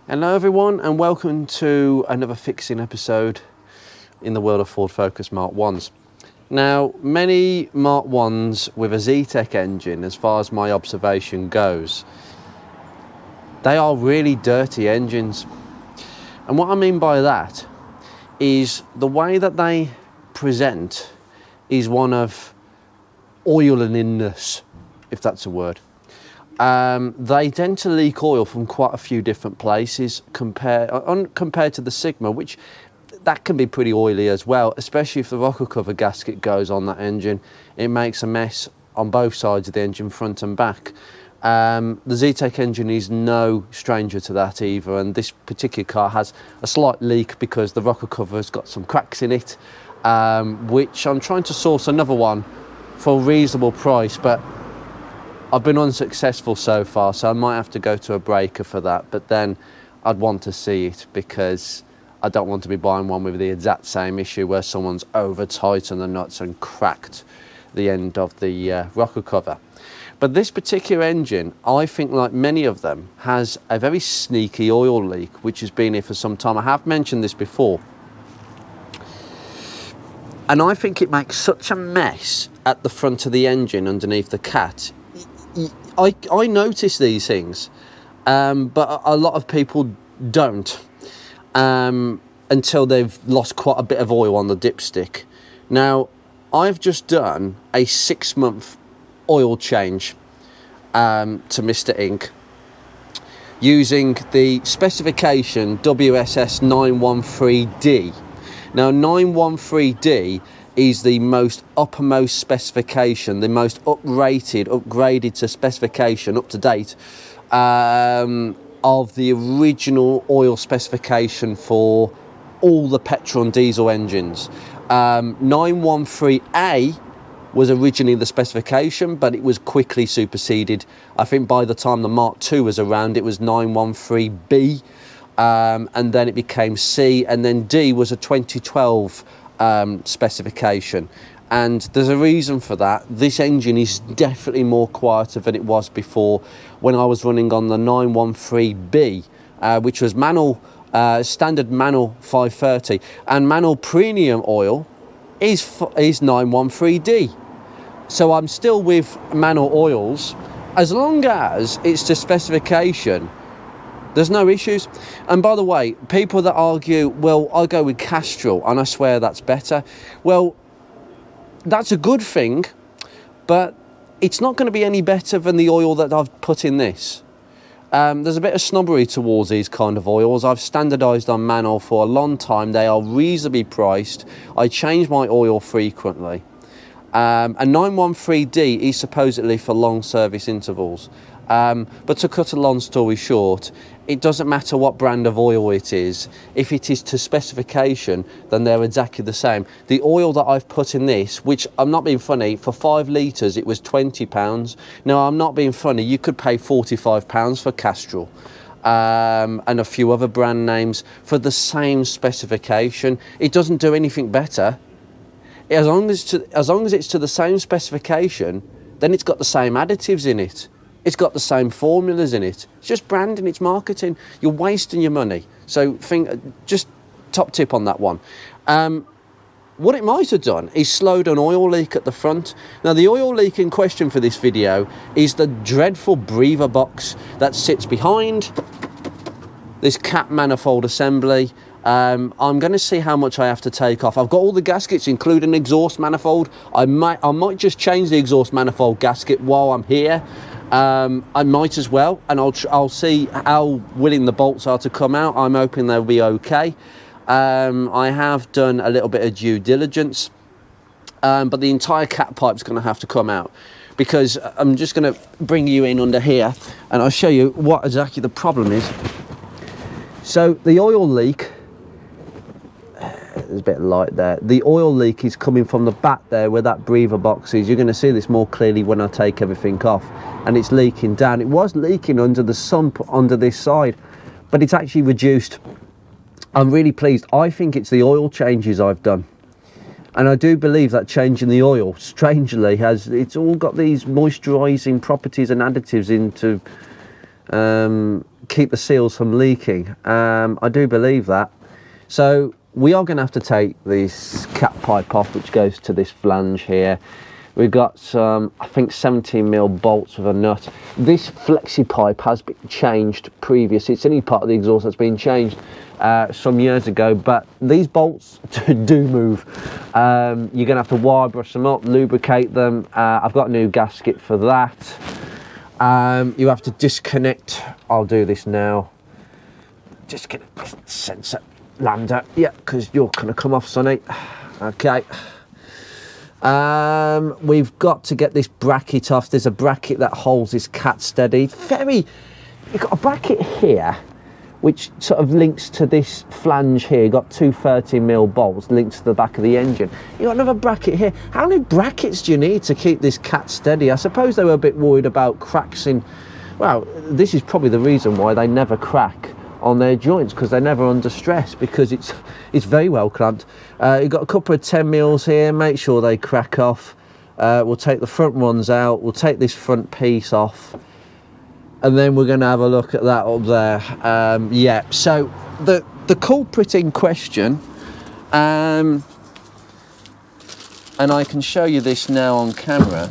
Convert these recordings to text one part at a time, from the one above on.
Hello everyone and welcome to another fixing episode in the world of Ford Focus Mark 1s. Now, many Mark 1s with a Zetec engine, as far as my observation goes, they are really dirty engines. And what I mean by that is the way that they present is one of oiliness, if that's a word. They tend to leak oil from quite a few different places compared to the Sigma, which that can be pretty oily as well, especially if the rocker cover gasket goes on that engine. It makes a mess on both sides of the engine, front and back. The Zetec engine is no stranger to that either, and this particular car has a slight leak because the rocker cover has got some cracks in it, which I'm trying to source another one for a reasonable price, but I've been unsuccessful so far, so I might have to go to a breaker for that, but then I'd want to see it because I don't want to be buying one with the exact same issue where someone's over tightened the nuts and cracked the end of the rocker cover. But this particular engine, I think like many of them, has a very sneaky oil leak, which has been here for some time. I have mentioned this before. And I think it makes such a mess at the front of the engine underneath the cat. I notice these things, but a lot of people don't until they've lost quite a bit of oil on the dipstick. Now, I've just done a 6-month oil change to Mr. Ink using the specification WSS 913D. Now, 913D is the most uppermost specification, the most upgraded to specification, up to date, of the original oil specification for all the petrol and diesel engines. 913A was originally the specification, but it was quickly superseded. I think by the time the Mark II was around, it was 913B, and then it became C, and then D was a 2012 specification, and there's a reason for that. This engine is definitely more quieter than it was before when I was running on the 913B, which was manual, standard manual 530, and manual premium oil is 913D. So I'm still with manual oils as long as it's to specification. There's no issues. And by the way, people that argue, well, I'll go with Castrol and I swear that's better. Well, that's a good thing, but it's not going to be any better than the oil that I've put in this. There's a bit of snobbery towards these kind of oils. I've standardised on manual for a long time. They are reasonably priced. I change my oil frequently. And 913D is supposedly for long service intervals. But to cut a long story short, it doesn't matter what brand of oil it is. If it is to specification, then they're exactly the same. The oil that I've put in this, which I'm not being funny, for 5 litres it was £20. Now, I'm not being funny, you could pay £45 for Castrol and a few other brand names for the same specification. It doesn't do anything better. As long as it's to the same specification, then it's got the same additives in it. It's got the same formulas in it. It's just branding, it's marketing. You're wasting your money. So just top tip on that one. What it might have done is slowed an oil leak at the front. Now, the oil leak in question for this video is the dreadful breather box that sits behind this cap manifold assembly. I'm going to see how much I have to take off. I've got all the gaskets, including exhaust manifold. I might just change the exhaust manifold gasket while I'm here. I might as well, and I'll see how willing the bolts are to come out. I'm hoping they'll be okay. I have done a little bit of due diligence, but the entire cat pipe's going to have to come out, because I'm just going to bring you in under here and I'll show you what exactly the problem is. So the oil leak, there's a bit of light there. The oil leak is coming from the back there where that breather box is. You're going to see this more clearly when I take everything off, and it's leaking down. It was leaking under the sump under this side, but it's actually reduced. I'm really pleased. I think it's the oil changes I've done, and I do believe that changing the oil, strangely, it's all got these moisturising properties and additives in to keep the seals from leaking. I do believe that. So we are going to have to take this cap pipe off, which goes to this flange here. We've got some, I think, 17mm bolts with a nut. This flexi pipe has been changed previously. It's only part of the exhaust that's been changed some years ago, but these bolts do move. You're going to have to wire brush them up, lubricate them. I've got a new gasket for that. You have to disconnect. I'll do this now. Disconnect this sensor lander. Yeah, because you're going to come off, Sonny. Okay. We've got to get this bracket off. There's a bracket that holds this cat steady. You've got a bracket here which sort of links to this flange here. You've got two 13mm bolts linked to the back of the engine. You've got another bracket here. How many brackets do you need to keep this cat steady? I suppose they were a bit worried about cracks in... Well, this is probably the reason why they never crack on their joints, because they're never under stress, because it's very well clamped. You've got a couple of 10mm here. Make sure they crack off. We'll take the front ones out. We'll take this front piece off, and then we're going to have a look at that up there. Yeah, so the culprit in question, and I can show you this now on camera,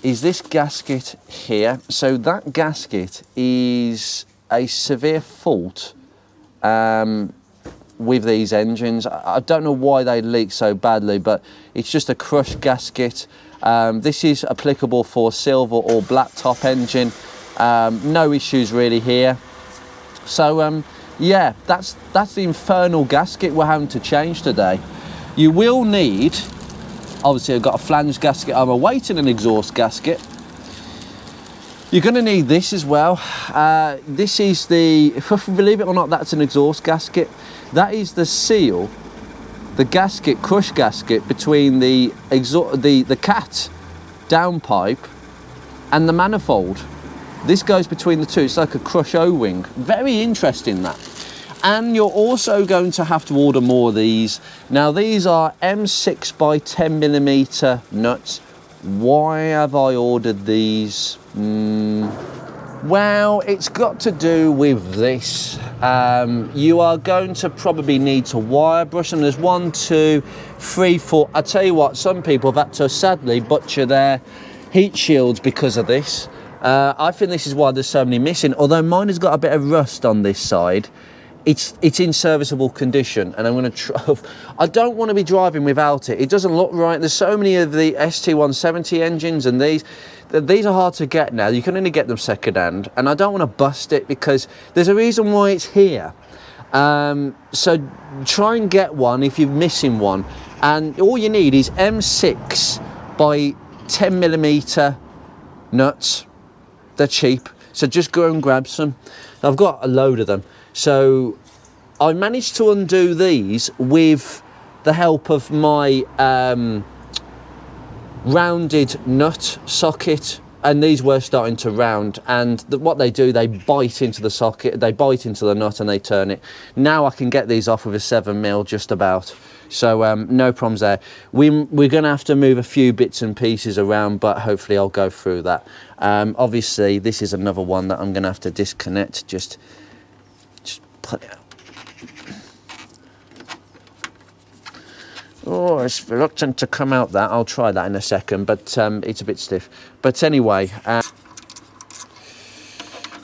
is this gasket here. So that gasket is a severe fault with these engines. I don't know why they leak so badly, but it's just a crushed gasket. This is applicable for silver or black top engine. No issues really here. So yeah, that's the infernal gasket we're having to change today. You will need, obviously I've got a flange gasket, I'm awaiting an exhaust gasket. You're going to need this as well. This is the, believe it or not, that's an exhaust gasket. That is the seal, the gasket, crush gasket between the cat downpipe and the manifold. This goes between the two. It's like a crush O-ring. Very interesting, that. And you're also going to have to order more of these. Now these are M6 by 10mm nuts. Why have I ordered these? Well, it's got to do with this. You are going to probably need to wire brush them. There's 1, 2, 3, 4. I tell you what, some people have had to sadly butcher their heat shields because of this. I think this is why there's so many missing. Although mine has got a bit of rust on this side, it's in serviceable condition, and I'm going to try. I don't want to be driving without it. It doesn't look right. There's so many of the ST170 engines, and these are hard to get now. You can only get them second hand, and I don't want to bust it because there's a reason why it's here. So try and get one if you're missing one, and all you need is M6 by 10mm nuts. They're cheap, so just go and grab some. I've got a load of them. So I managed to undo these with the help of my rounded nut socket, and these were starting to round, and what they do, they bite into the socket, they bite into the nut and they turn it. Now I can get these off with a 7mm just about. So no problems there. We're going to have to move a few bits and pieces around, but hopefully I'll go through that. Obviously this is another one that I'm going to have to disconnect. Just put it out. Oh, it's reluctant to come out, that. I'll try that in a second, but it's a bit stiff. But anyway,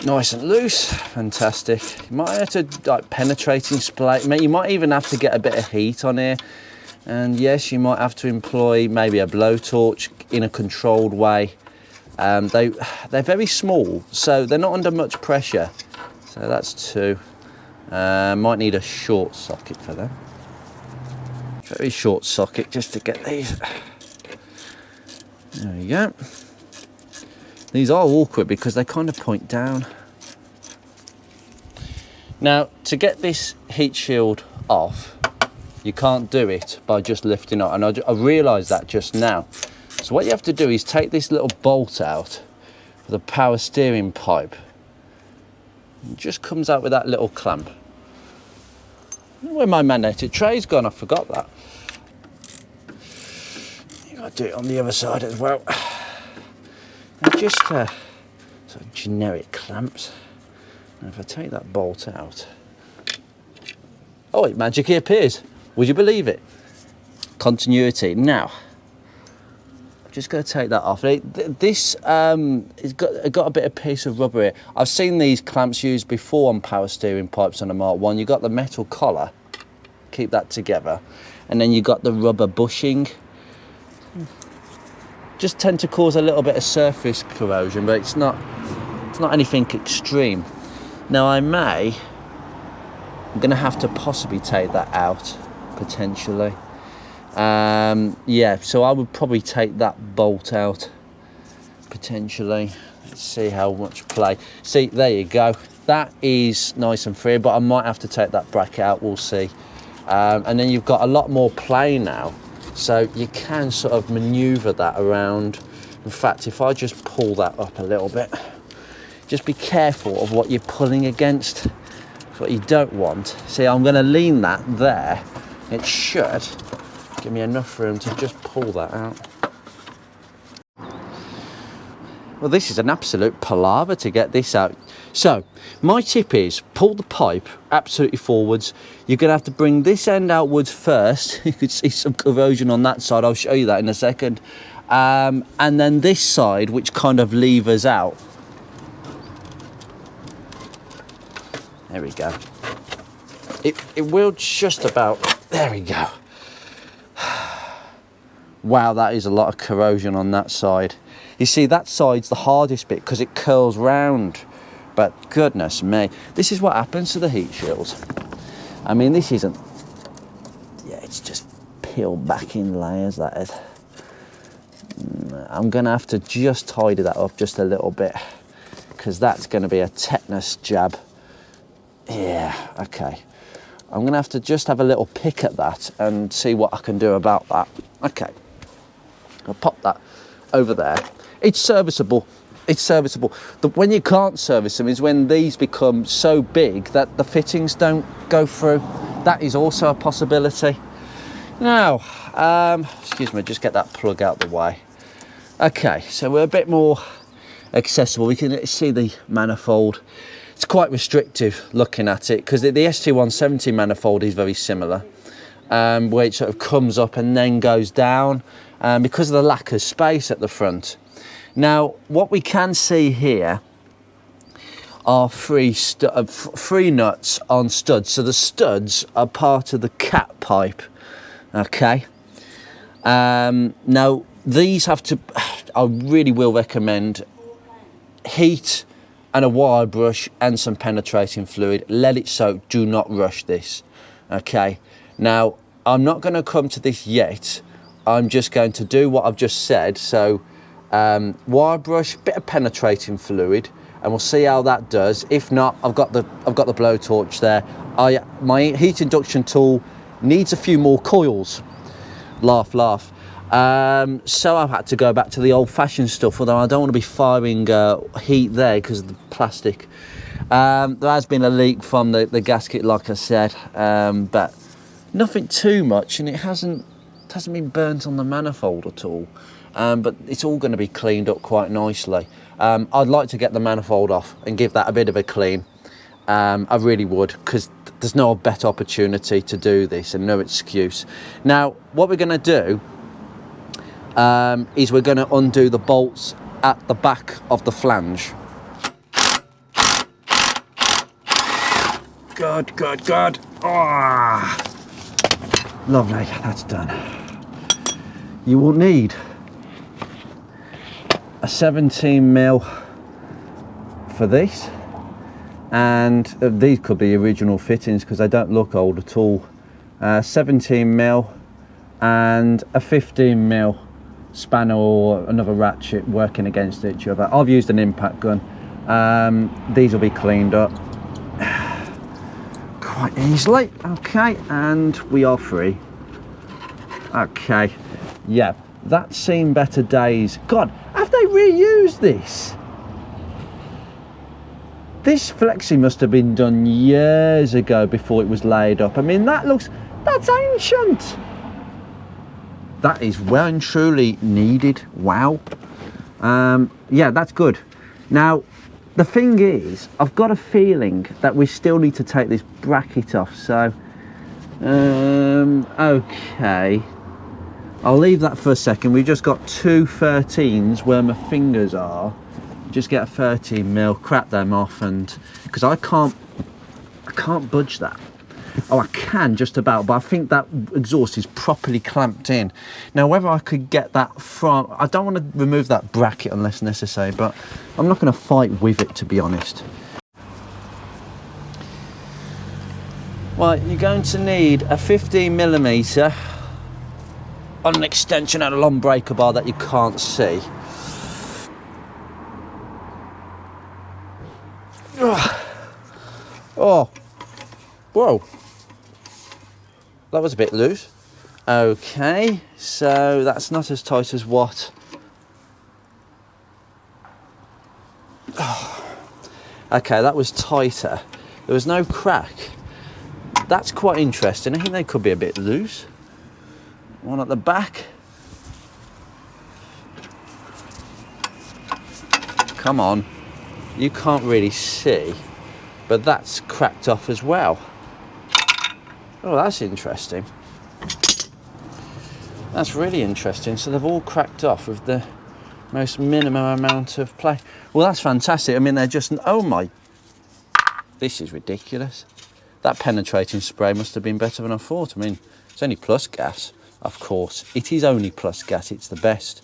nice and loose, fantastic. You might have to like penetrating spray. You might even have to get a bit of heat on here. And yes, you might have to employ maybe a blowtorch in a controlled way. They're very small, so they're not under much pressure. So that's 2. Might need a short socket for them. Very short socket just to get these. There we go. These are awkward because they kind of point down. Now, to get this heat shield off, you can't do it by just lifting it. And I realised that just now. So what you have to do is take this little bolt out for the power steering pipe. It just comes out with that little clamp. Where my magnetic tray's gone, I forgot that. You've got to do it on the other side as well. And just sort of generic clamps. If I take that bolt out, oh, it magically appears. Would you believe it? Continuity. Now, I'm just going to take that off. This has got a bit of piece of rubber here. I've seen these clamps used before on power steering pipes on a Mark 1. You've got the metal collar, keep that together, and then you've got the rubber bushing. Just tend to cause a little bit of surface corrosion, but it's not anything extreme. Now I'm going to have to possibly take that out, potentially. Yeah, so I would probably take that bolt out, potentially. Let's see how much play. See, there you go. That is nice and free, but I might have to take that bracket out, we'll see. And then you've got a lot more play now, so you can sort of manoeuvre that around. In fact, if I just pull that up a little bit, just be careful of what you're pulling against. That's what you don't want. See, I'm going to lean that there. It should give me enough room to just pull that out. Well, this is an absolute palaver to get this out. So, my tip is, pull the pipe absolutely forwards. You're going to have to bring this end outwards first. You could see some corrosion on that side. I'll show you that in a second. And then this side, which kind of levers out. There we go. It will just about... There we go. Wow, that is a lot of corrosion on that side. You see, that side's the hardest bit because it curls round. But goodness me, this is what happens to the heat shields. I mean, this isn't... Yeah, it's just peeled back in layers, that is. I'm going to have to just tidy that up just a little bit because that's going to be a tetanus jab. Yeah, okay. I'm going to have to just have a little pick at that and see what I can do about that. Okay. I'll pop that over there. It's serviceable. It's serviceable. When you can't service them is when these become so big that the fittings don't go through. That is also a possibility. Now, excuse me, just get that plug out the way. Okay, so we're a bit more accessible. We can see the manifold. It's quite restrictive looking at it because the ST170 manifold is very similar, where it sort of comes up and then goes down because of the lack of space at the front. Now, what we can see here are three nuts on studs. So the studs are part of the cat pipe, okay? Now, these have to, I really will recommend heat and a wire brush and some penetrating fluid. Let it soak, do not rush this, okay? Now, I'm not going to come to this yet. I'm just going to do what I've just said. So, wire brush, bit of penetrating fluid, and we'll see how that does. If not, I've got the blowtorch there. My heat induction tool needs a few more coils. Laugh, laugh. So I've had to go back to the old-fashioned stuff, although I don't want to be firing heat there because of the plastic. There has been a leak from the gasket, like I said, but nothing too much, and it hasn't been burnt on the manifold at all. But it's all going to be cleaned up quite nicely. I'd like to get the manifold off and give that a bit of a clean. I really would, because there's no better opportunity to do this and no excuse. Now, what we're going to do is we're going to undo the bolts at the back of the flange. Good, good, good. Oh, lovely, that's done. You will need a 17mm for this, and these could be original fittings because they don't look old at all. 17mm and a 15mm spanner or another ratchet working against each other. I've used an impact gun. These will be cleaned up quite easily. Okay, and we are free. Okay, yeah, that's seen better days. God, have they reused this? This flexi must have been done years ago before it was laid up. I mean, that's ancient. That is well and truly needed. Wow. Yeah, that's good. Now, the thing is, I've got a feeling that we still need to take this bracket off. So, okay. I'll leave that for a second. We've just got 2 13s where my fingers are. Just get a 13mm, crack them off, and because I can't budge that. Oh, I can just about, but I think that exhaust is properly clamped in. Now, whether I could get that from, I don't want to remove that bracket unless necessary, but I'm not going to fight with it, to be honest. Well, you're going to need a 15mm on an extension and a long breaker bar that you can't see. Oh, whoa. That was a bit loose. Okay, so that's not as tight as what. Oh. Okay, that was tighter. There was no crack. That's quite interesting. I think they could be a bit loose. One at the back. Come on. You can't really see, but that's cracked off as well. Oh, that's interesting. That's really interesting. So they've all cracked off with the most minimum amount of play. Well, that's fantastic. I mean, they're just, oh my, this is ridiculous. That penetrating spray must have been better than I thought. I mean, it's only plus gas, of course. It is only plus gas, it's the best.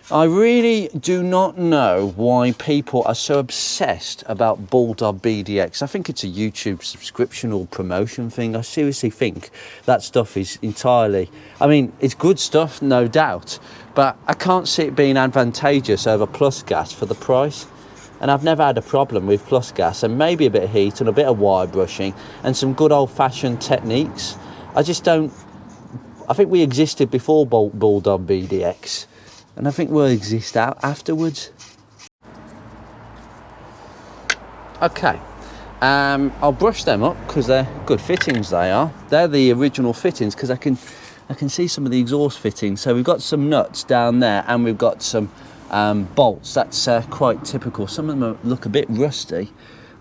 I really do not know why people are so obsessed about Bulldog BDX. I think it's a YouTube subscription or promotion thing. I seriously think that stuff is entirely... I mean, it's good stuff, no doubt, but I can't see it being advantageous over plus gas for the price. And I've never had a problem with plus gas, and maybe a bit of heat and a bit of wire brushing and some good old-fashioned techniques. I just don't... I think we existed before Bulldog BDX. And I think we'll exist out afterwards. Okay, I'll brush them up because they're good fittings. They are. They're the original fittings because I can see some of the exhaust fittings. So we've got some nuts down there, and we've got some bolts. That's quite typical. Some of them look a bit rusty,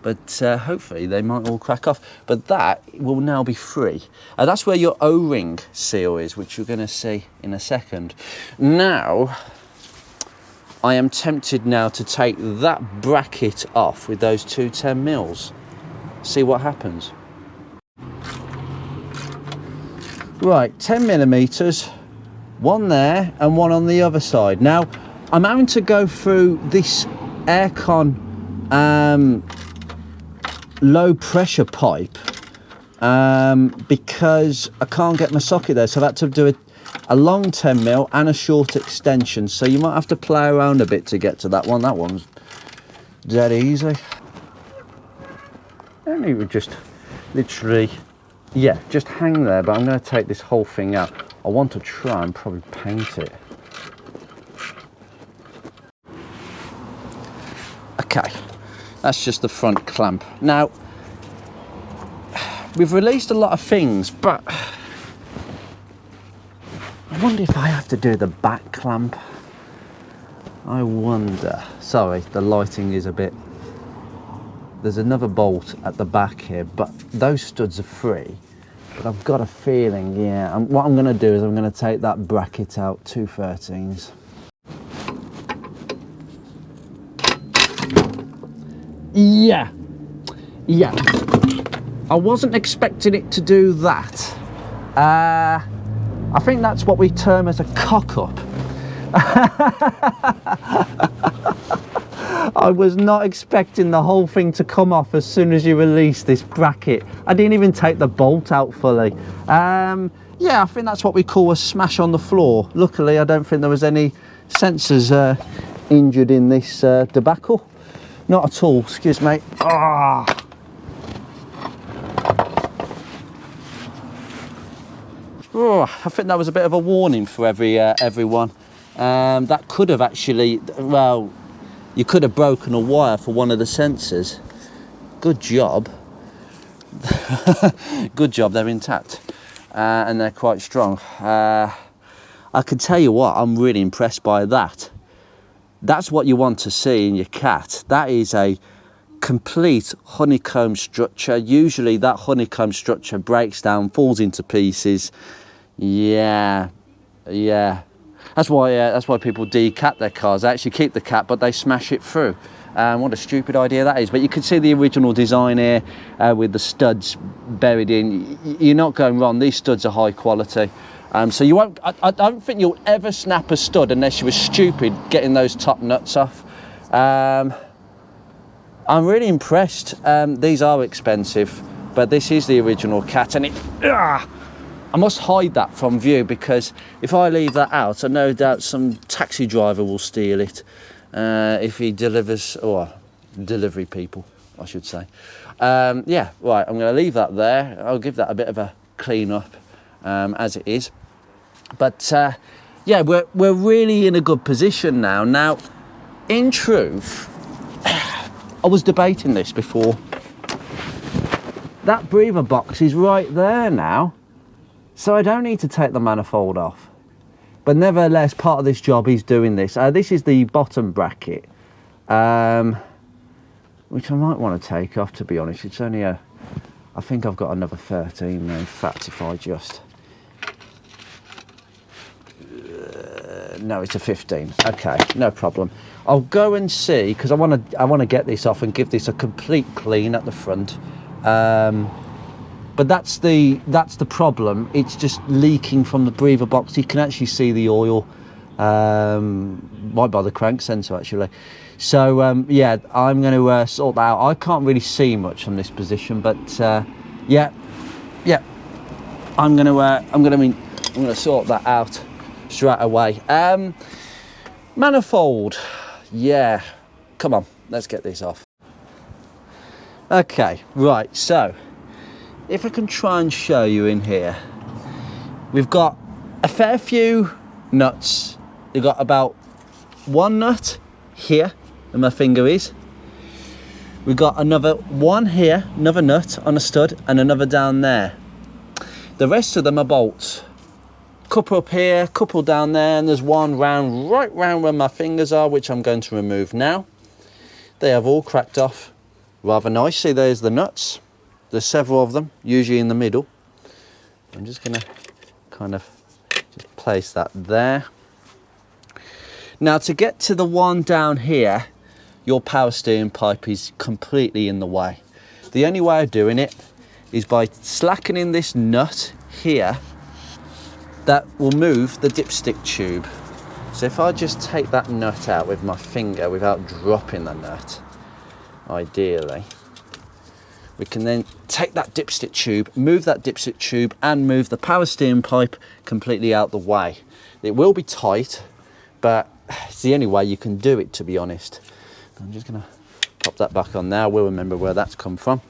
but hopefully they might all crack off. But that will now be free. That's where your O-ring seal is, which you're going to see in a second. Now, I am tempted now to take that bracket off with those 2 10mm. See what happens. Right, 10mm, one there and one on the other side. Now, I'm having to go through this aircon low pressure pipe because I can't get my socket there, so I've had to do a long 10mm and a short extension, so you might have to play around a bit to get to that one. That one's dead easy. And it would just literally, yeah, just hang there, but I'm going to take this whole thing out. I want to try and probably paint it. Okay, that's just the front clamp. Now, we've released a lot of things, but I wonder if I have to do the back clamp. I wonder. Sorry, the lighting is a bit... There's another bolt at the back here, but those studs are free. But I've got a feeling, yeah. What I'm going to do is I'm going to take that bracket out, 2 13s. Yeah. I wasn't expecting it to do that. I think that's what we term as a cock-up. I was not expecting the whole thing to come off as soon as you release this bracket. I didn't even take the bolt out fully. Yeah, I think that's what we call a smash on the floor. Luckily, I don't think there was any sensors injured in this debacle. Not at all, excuse me. Ah. Oh, I think that was a bit of a warning for everyone. That could have actually, well, you could have broken a wire for one of the sensors. Good job. Good job, they're intact. And they're quite strong. I can tell you what, I'm really impressed by that. That's what you want to see in your cat. That is a complete honeycomb structure. Usually that honeycomb structure breaks down, falls into pieces. Yeah. That's why people decat their cars. They actually keep the cat, but they smash it through. What a stupid idea that is. But you can see the original design here with the studs buried in. You're not going wrong. These studs are high quality. So you won't. I don't think you'll ever snap a stud unless you were stupid getting those top nuts off. I'm really impressed. These are expensive, but this is the original cat, and I must hide that from view, because if I leave that out, I no doubt some taxi driver will steal it if he delivers, or delivery people, I should say. Yeah, right, I'm going to leave that there. I'll give that a bit of a clean up as it is. But yeah, we're really in a good position now. Now, in truth, I was debating this before. That breather box is right there now, so I don't need to take the manifold off. But nevertheless, part of this job is doing this. This is the bottom bracket, which I might want to take off, to be honest. It's only I think I've got another 13 now. In fact, if I just... no, it's a 15. Okay, no problem. I'll go and see, because I want to get this off and give this a complete clean at the front. But that's the problem. It's just leaking from the breather box. You can actually see the oil right by the crank sensor, actually. So yeah, I'm going to sort that out. I can't really see much from this position, but yeah, I'm going to sort that out straight away. Manifold, yeah, come on, let's get this off. Okay, right, so if I can try and show you in here, we've got a fair few nuts. We've got about one nut here where my finger is. We've got another one here, another nut on a stud, and another down there. The rest of them are bolts. Couple up here, couple down there, and there's one right round where my fingers are, which I'm going to remove now. They have all cracked off rather nicely. There's the nuts. There's several of them, usually in the middle. I'm just going to kind of just place that there. Now, to get to the one down here, your power steering pipe is completely in the way. The only way of doing it is by slackening this nut here. That will move the dipstick tube. So if I just take that nut out with my finger without dropping the nut, ideally, we can then take that dipstick tube, move that dipstick tube, and move the power steering pipe completely out the way. It will be tight, but it's the only way you can do it, to be honest. I'm just going to pop that back on now. We'll remember where that's come from.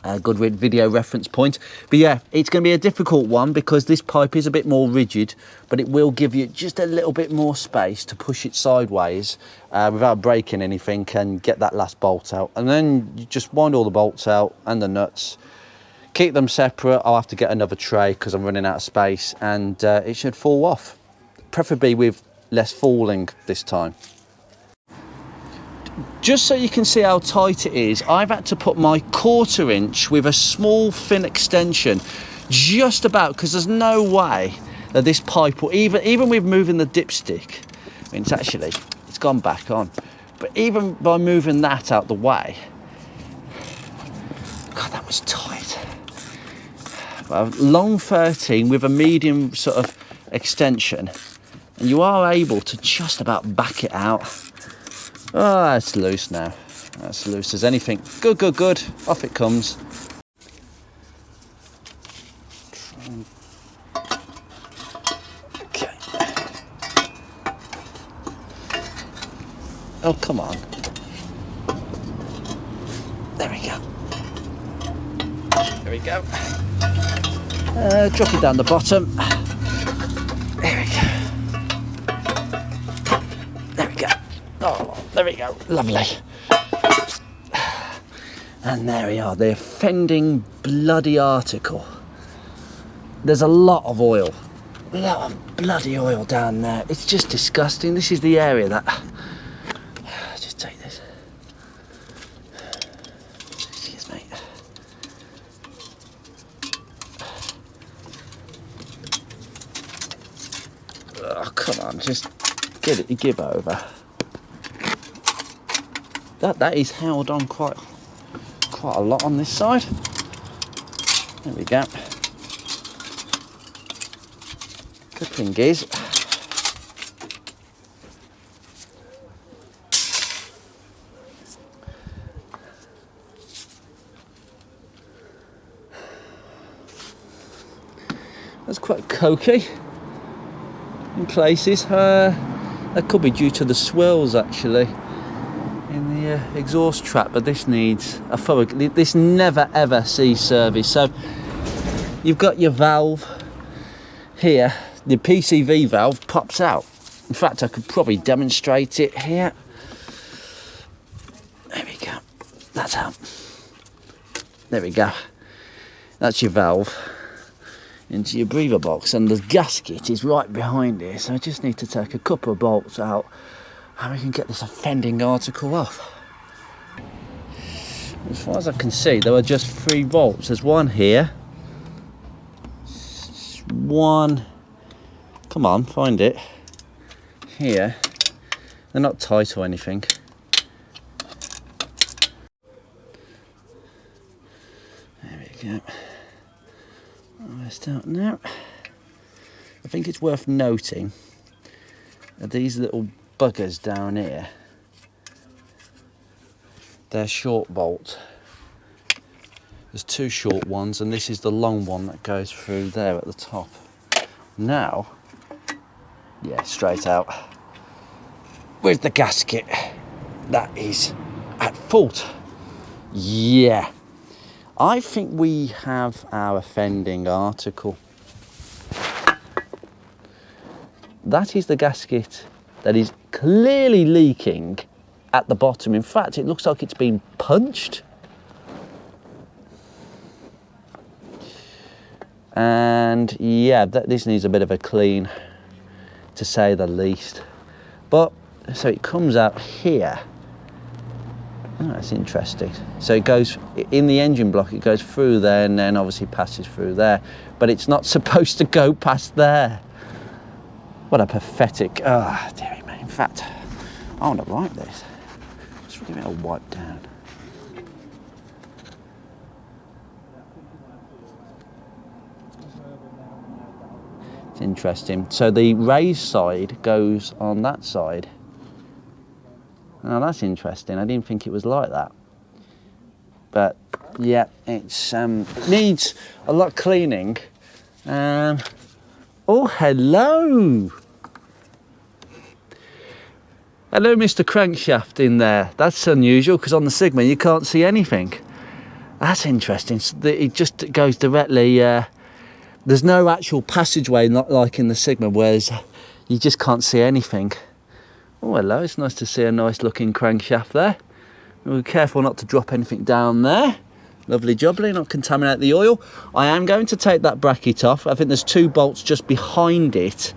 A good video reference point. But yeah, it's going to be a difficult one because this pipe is a bit more rigid, but it will give you just a little bit more space to push it sideways without breaking anything, and get that last bolt out. And then you just wind all the bolts out and the nuts. Keep them separate. I'll have to get another tray because I'm running out of space, and it should fall off. Preferably with less falling this time. Just so you can see how tight it is, I've had to put my 1/4 inch with a small thin extension just about, because there's no way that this pipe will, even with moving the dipstick, I mean, it's gone back on, but even by moving that out the way, God, that was tight. Well, long 13 with a medium sort of extension, and you are able to just about back it out. Oh, that's loose now. That's loose as anything. Good. Off it comes. Okay. Oh, come on. There we go. Drop it down the bottom. There we go. Oh, there we go. Lovely. And there we are, the offending bloody article. There's a lot of oil. A lot of bloody oil down there. It's just disgusting. This is the area that just get it to give over. That is held on quite a lot on this side. There we go. Good thing is, that's quite cokey in places. That could be due to the swirls actually in the exhaust trap, but this needs a thorough. This never ever sees service. So you've got your valve here. The PCV valve pops out. In fact, I could probably demonstrate it here. There we go. That's out. There we go. That's your valve into your breather box, and the gasket is right behind here, so I just need to take a couple of bolts out and we can get this offending article off. As far as I can see, there are just 3 bolts. There's one here, one, come on, find it, here. They're not tight or anything. There we go. Almost out now. I think it's worth noting that these little buggers down here, they're short bolt. There's 2 short ones, and this is the long one that goes through there at the top. Now, yeah, straight out. Where's the gasket? That is at fault. Yeah. I think we have our offending article. That is the gasket that is clearly leaking at the bottom. In fact, it looks like it's been punched. And yeah, this needs a bit of a clean, to say the least. But, so it comes out here. Oh, that's interesting. So it goes in the engine block, it goes through there and then obviously passes through there, but it's not supposed to go past there. What a pathetic, dearie me. In fact, I want to wipe this. Just give it a wipe down. It's interesting. So the raised side goes on that side. Now that's interesting. I didn't think it was like that. But yeah, it needs a lot of cleaning. Oh, hello. Hello, Mr. Crankshaft in there. That's unusual because on the Sigma you can't see anything. That's interesting. So it just goes directly. There's no actual passageway, not like in the Sigma, whereas you just can't see anything. Oh, hello, it's nice to see a nice looking crankshaft there. Be careful not to drop anything down there. Lovely jubbly, not contaminate the oil. I am going to take that bracket off. I think there's 2 bolts just behind it.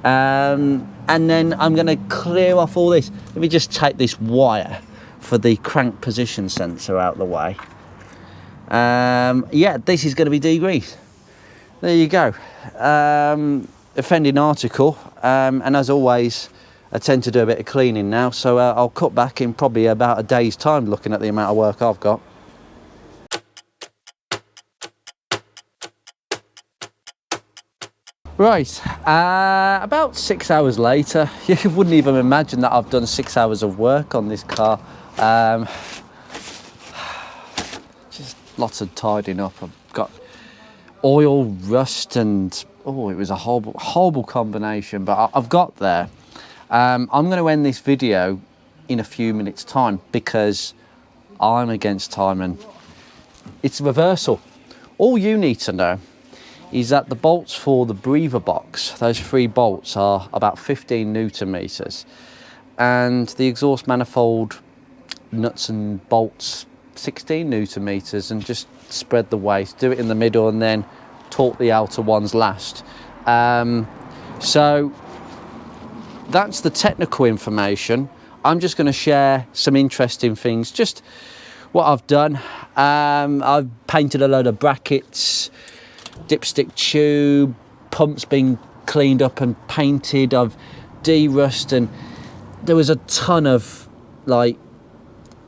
And then I'm going to clear off all this. Let me just take this wire for the crank position sensor out of the way. Yeah, this is going to be degreased. There you go. Offending article. And as always, I tend to do a bit of cleaning now, so I'll cut back in probably about a day's time looking at the amount of work I've got. Right, about 6 hours later. You wouldn't even imagine that I've done 6 hours of work on this car. Just lots of tidying up. I've got oil, rust, and oh, it was a horrible combination, but I've got there. I'm going to end this video in a few minutes' time because I'm against time and it's a reversal. All you need to know is that the bolts for the breather box, those 3 bolts, are about 15 Newton meters, and the exhaust manifold nuts and bolts 16 Newton meters, and just spread the weight, do it in the middle and then torque the outer ones last. So that's the technical information. I'm just going to share some interesting things, just what I've done. I've painted a load of brackets, dipstick tube, pumps being cleaned up and painted. I've de-rust, and there was a ton of like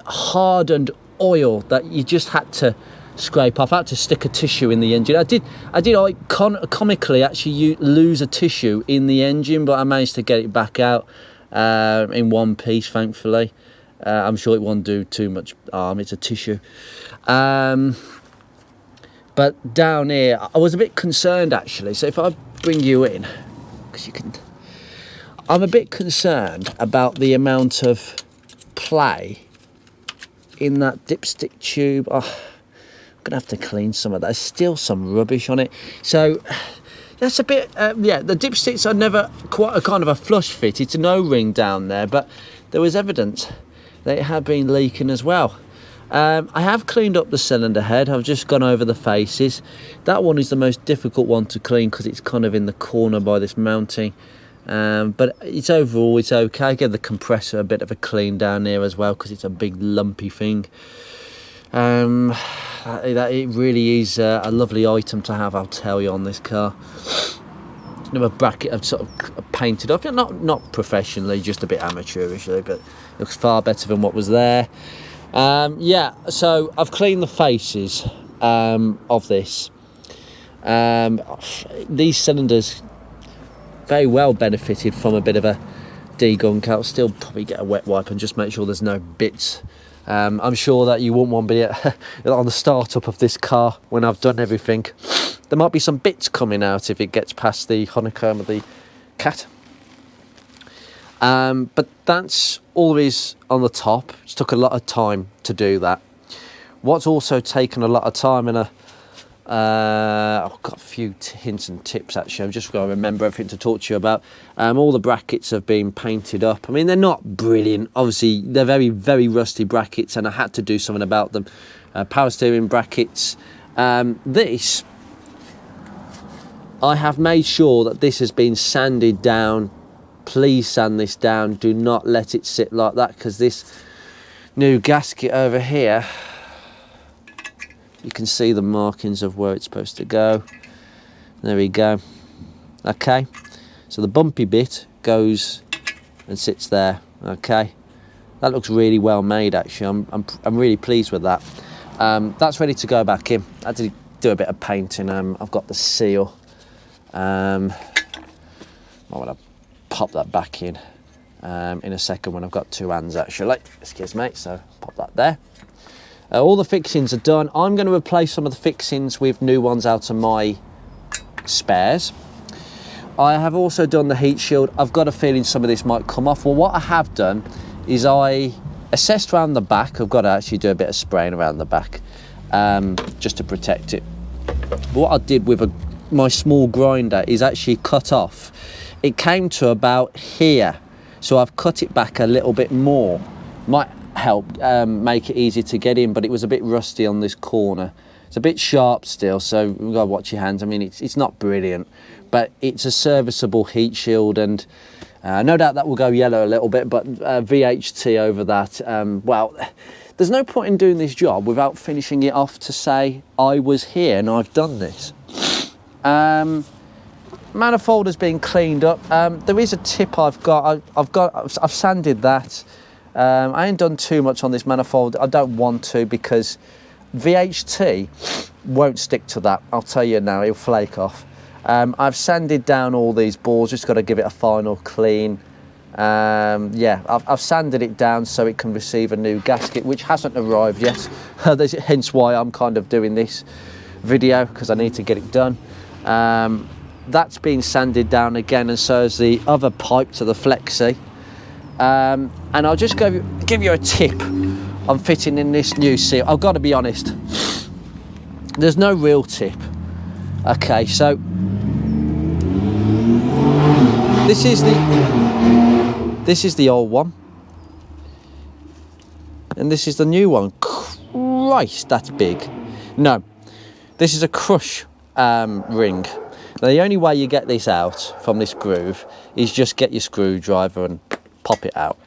hardened oil that you just had to scrape off. I had to stick a tissue in the engine. I did like comically actually lose a tissue in the engine, but I managed to get it back out in one piece, thankfully. I'm sure it won't do too much harm. It's a tissue. But down here, I was a bit concerned actually. So if I bring you in, because you can, I'm a bit concerned about the amount of play in that dipstick tube. Oh, I'm gonna have to clean some of that. There's still some rubbish on it, so that's a bit yeah, the dipsticks are never quite a kind of a flush fit. It's an O-ring down there, but there was evidence that it had been leaking as well. I have cleaned up the cylinder head. I've just gone over the faces. That one is the most difficult one to clean because it's kind of in the corner by this mounting. But it's overall, it's okay. Give the compressor a bit of a clean down here as well because it's a big lumpy thing. It really is a lovely item to have, I'll tell you, on this car. Another bracket I've sort of painted up, not professionally, just a bit amateurishly, but it looks far better than what was there. Yeah, so I've cleaned the faces of this. These cylinders very well benefited from a bit of a degunk. I'll still probably get a wet wipe and just make sure there's no bits. I'm sure that you won't want to be on the startup of this car when I've done everything. There might be some bits coming out if it gets past the honeycomb of the cat. But that's all there is on the top. It took a lot of time to do that. What's also taken a lot of time, and I've got a few hints and tips actually. I've just got to remember everything to talk to you about. All the brackets have been painted up. I mean, they're not brilliant. Obviously, they're very, very rusty brackets, and I had to do something about them. Power steering brackets. This, I have made sure that this has been sanded down. Please sand this down. Do not let it sit like that, because this new gasket over here, you can see the markings of where it's supposed to go. There we go. Okay, so the bumpy bit goes and sits there. Okay, that looks really well made actually. I'm really pleased with that. That's ready to go back in. I had to do a bit of painting. I've got the seal. I want to pop that back in a second when I've got two hands actually. Excuse me. So pop that there. All the fixings are done. I'm going to replace some of the fixings with new ones out of my spares. I have also done the heat shield. I've got a feeling some of this might come off. Well, what I have done is I assessed around the back. I've got to actually do a bit of spraying around the back just to protect it. But what I did with my small grinder is actually cut off. It came to about here, so I've cut it back a little bit more. Might help make it easier to get in, but it was a bit rusty on this corner. It's a bit sharp still, so you've got to watch your hands. I mean, it's not brilliant, but it's a serviceable heat shield, and no doubt that will go yellow a little bit, but VHT over that. Well, there's no point in doing this job without finishing it off to say I was here and I've done this. Manifold has been cleaned up. There is a tip I've got. I've sanded that. I ain't done too much on this manifold. I don't want to, because VHT won't stick to that. I'll tell you now, it'll flake off. I've sanded down all these balls, just got to give it a final clean. Yeah, I've sanded it down so it can receive a new gasket, which hasn't arrived yet. Hence why I'm kind of doing this video, because I need to get it done. That's been sanded down again, and so is the other pipe to the flexi. And I'll just give you a tip on fitting in this new seal. I've got to be honest, there's no real tip. Okay, so this is the old one, and this is the new one. Christ, that's big. No, this is a crush ring. Now, the only way you get this out from this groove is just get your screwdriver and pop it out.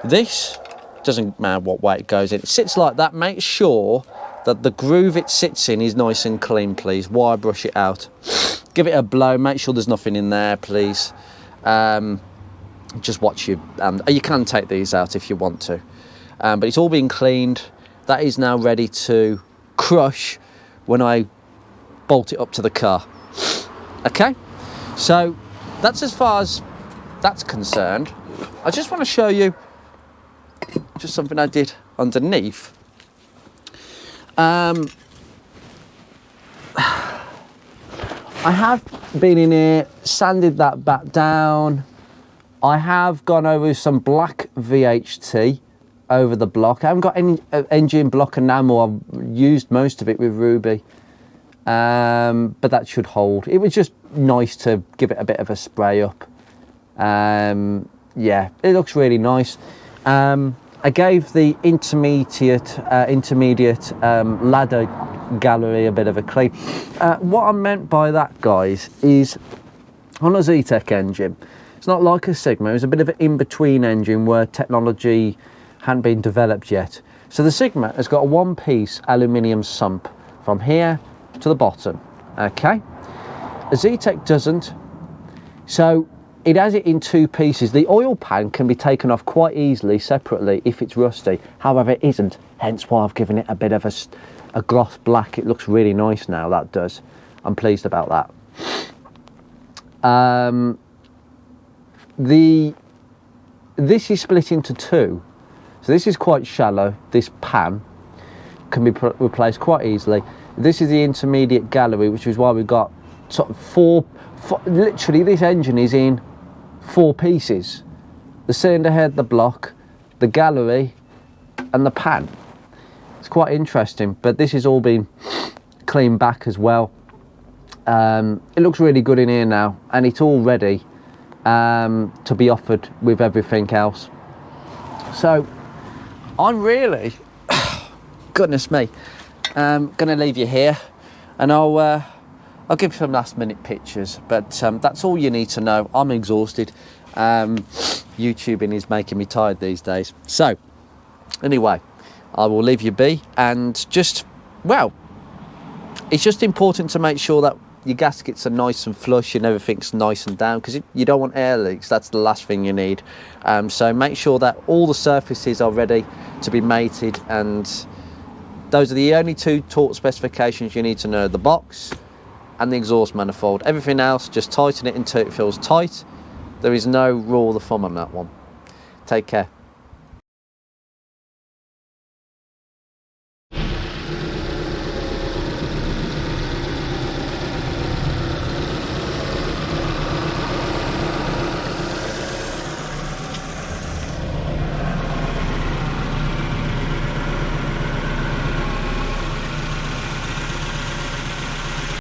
This doesn't matter what way it goes in. It sits like that. Make sure that the groove it sits in is nice and clean, please. Wire brush it out. Give it a blow. Make sure there's nothing in there, please. just watch you. You can take these out if you want to, but it's all been cleaned. That is now ready to crush when I bolt it up to the car. Okay, so that's as far as that's concerned. I just want to show you just something I did underneath. I have been in here, sanded that back down. I have gone over some black VHT over the block. I haven't got any engine block enamel. I've used most of it with Ruby, but that should hold. It was just nice to give it a bit of a spray up. Yeah, it looks really nice. I gave the intermediate ladder gallery a bit of a clean. What I meant by that, guys, is on a Zetec engine, it's not like a Sigma. It's a bit of an in-between engine where technology hadn't been developed yet. So the Sigma has got a one-piece aluminium sump from here to the bottom. Okay, a Zetec doesn't. So it has it in two pieces. The oil pan can be taken off quite easily separately if it's rusty. However, it isn't. Hence why I've given it a bit of a gloss black. It looks really nice now, that does. I'm pleased about that. This is split into two. So this is quite shallow. This pan can be replaced quite easily. This is the intermediate gallery, which is why we've got sort of four literally this engine is in 4 pieces: the cylinder head, the block, the gallery and the pan. It's quite interesting, but this has all been cleaned back as well. It looks really good in here now, and it's all ready to be offered with everything else. So I'm really goodness me, gonna leave you here, and I'll give some last minute pictures, but that's all you need to know. I'm exhausted. YouTubing is making me tired these days. So anyway, I will leave you be, and just, well, it's just important to make sure that your gaskets are nice and flush and everything's nice and down, because you don't want air leaks. That's the last thing you need. So make sure that all the surfaces are ready to be mated, and those are the only 2 torque specifications you need to know: the box and the exhaust manifold. Everything else, just tighten it until it feels tight. There is no rule of thumb on that one. Take care.